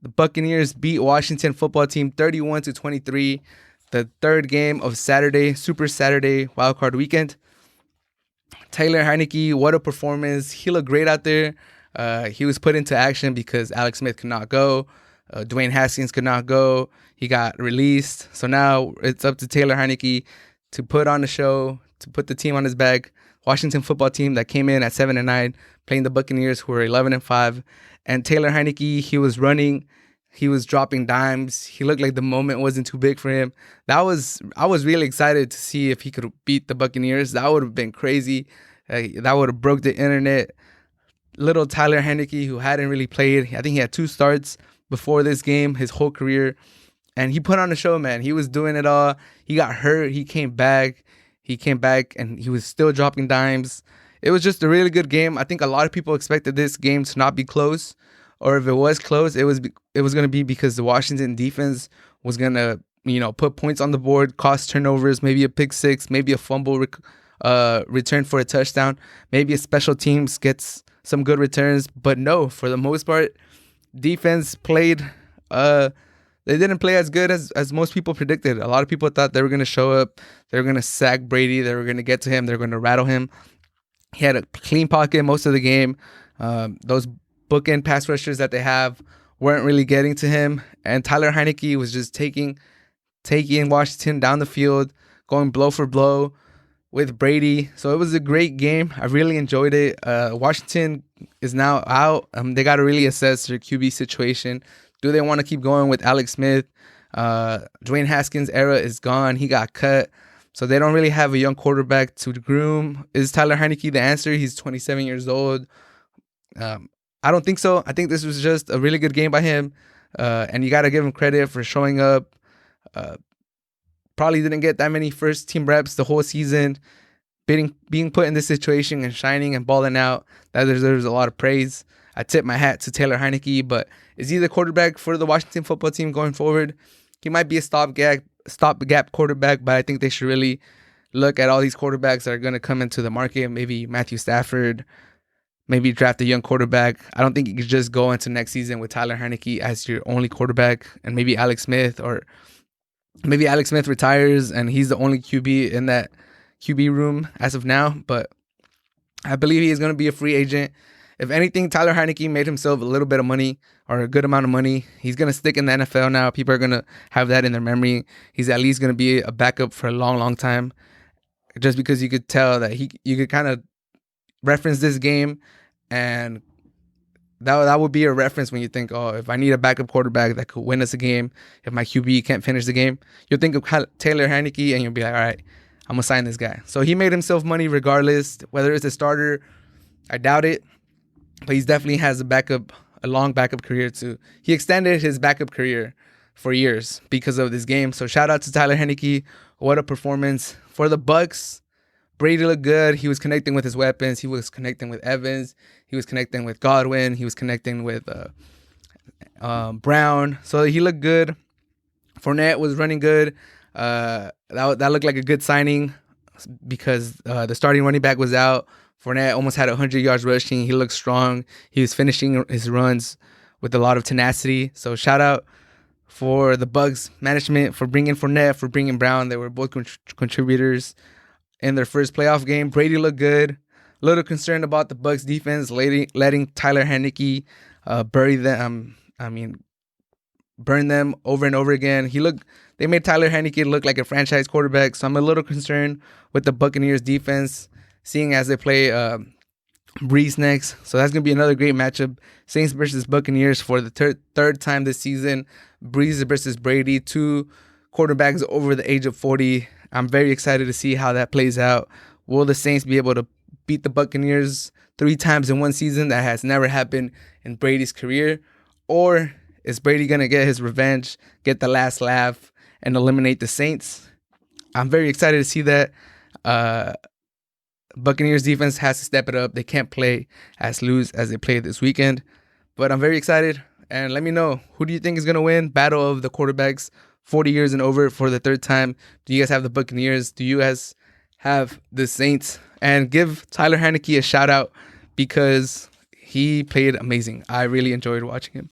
The Buccaneers beat Washington football team 31-23. The third game of Saturday, Super Saturday wildcard weekend. Taylor Heinicke, what a performance. He looked great out there. He was put into action because Alex Smith could not go. Dwayne Haskins could not go. He got released. So now it's up to Taylor Heinicke to put on the show, to put the team on his back. Washington football team that came in at 7-9, playing the Buccaneers, who were 11-5. And Taylor Heinicke, he was running. He was dropping dimes. He looked like the moment wasn't too big for him. I was really excited to see if he could beat the Buccaneers. That would have been crazy. That would have broke the internet. Little Taylor Heinicke, who hadn't really played. I think he had 2 starts before this game, his whole career. And he put on the show, man. He was doing it all. He got hurt. He came back. And he was still dropping dimes. It was just a really good game. I think a lot of people expected this game to not be close. Or if it was close, it was going to be because the Washington defense was going to, put points on the board, cause turnovers, maybe a pick six, maybe a fumble return for a touchdown, maybe a special teams gets some good returns. But no, for the most part, defense played. They didn't play as good as most people predicted. A lot of people thought they were going to show up, they were going to sack Brady, they were going to get to him, they were going to rattle him. He had a clean pocket most of the game. Those bookend pass rushers that they have weren't really getting to him. And Taylor Heinicke was just taking Washington down the field, going blow for blow with Brady. So it was a great game. I really enjoyed it. Washington is now out. They got to really assess their QB situation. Do they want to keep going with Alex Smith? Dwayne Haskins' era is gone. He got cut. So they don't really have a young quarterback to groom. Is Taylor Heinicke the answer? He's 27 years old. I don't think so. I think this was just a really good game by him. And you got to give him credit for showing up. Probably didn't get that many first-team reps the whole season. Being put in this situation and shining and balling out, that deserves a lot of praise. I tip my hat to Taylor Heinicke, but is he the quarterback for the Washington football team going forward? He might be a stopgap quarterback, but I think they should really look at all these quarterbacks that are going to come into the market. Maybe Matthew Stafford, maybe draft a young quarterback. I don't think you could just go into next season with Taylor Heinicke as your only quarterback, and maybe Alex Smith, or maybe Alex Smith retires and he's the only QB in that QB room as of now. But I believe he is going to be a free agent. If anything, Taylor Heinicke made himself a little bit of money, or a good amount of money. He's going to stick in the NFL now. People are going to have that in their memory. He's at least going to be a backup for a long, long time. Just because you could tell that you could kind of reference this game, and that would be a reference when you think, oh, if I need a backup quarterback that could win us a game, if my QB can't finish the game, you'll think of Taylor Heinicke and you'll be like, all right, I'm going to sign this guy. So he made himself money regardless. Whether it's a starter, I doubt it. But he definitely has a long backup career too. He extended his backup career for years because of this game. So shout out to Taylor Heinicke. What a performance. For the Bucs, Brady looked good. He was connecting with his weapons. He was connecting with Evans. He was connecting with Godwin. He was connecting with Brown. So he looked good. Fournette was running good. That looked like a good signing because the starting running back was out. Fournette almost had 100 yards rushing. He looked strong. He was finishing his runs with a lot of tenacity. So shout out for the Bucs management for bringing Fournette, for bringing Brown. They were both contributors in their first playoff game. Brady looked good. A little concerned about the Bucs defense letting Taylor Heinicke burn them over and over again. They made Taylor Heinicke look like a franchise quarterback. So I'm a little concerned with the Buccaneers defense, seeing as they play Breeze next. So that's going to be another great matchup. Saints versus Buccaneers for the third time this season. Breeze versus Brady, 2 quarterbacks over the age of 40. I'm very excited to see how that plays out. Will the Saints be able to beat the Buccaneers 3 times in one season? That has never happened in Brady's career. Or is Brady going to get his revenge, get the last laugh, and eliminate the Saints? I'm very excited to see that. Buccaneers defense has to step it up. They can't play as loose as they played this weekend. But I'm very excited. And let me know, who do you think is going to win? Battle of the quarterbacks, 40 years and over for the third time. Do you guys have the Buccaneers? Do you guys have the Saints? And give Taylor Heinicke a shout out because he played amazing. I really enjoyed watching him.